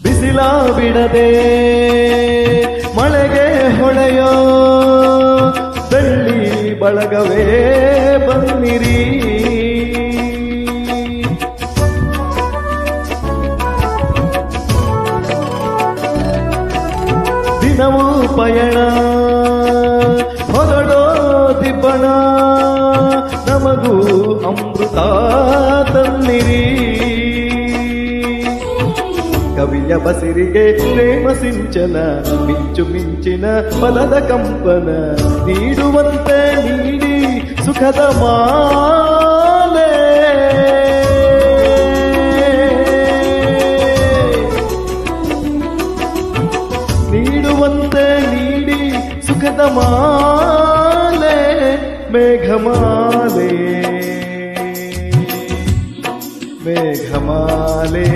ಬಿಸಿಲ ಬಿಡದೆ ಮಳೆಗೆ ಹೊಳೆಯೋ ಬೆಳ್ಳಿ ಬಳಗವೇ ಬನ್ನಿರಿ. ದಿನವೂ ಪಯಣ ಹೊರಡೋ ದಿಬ್ಬಣ ನಮಗೂ ಅಮೃತ ತನ್ನಿರಿ. ಕವಿಯ ಬಸಿರಿಗೆ ಪ್ರೇಮ ಸಿಂಚನ ಮಿಂಚು ಮಿಂಚಿನ ಫಲದ ಕಂಪನ ನೀಡುವಂತೆ ನೀಡಿ ಸುಖದ ಮಾಲೆ. ನೀಡುವಂತೆ ನೀಡಿ ಸುಖದ ಮಾಲೆ ಮೇಘಮಾಲೆ ಮೇಘಮಾಲೆ.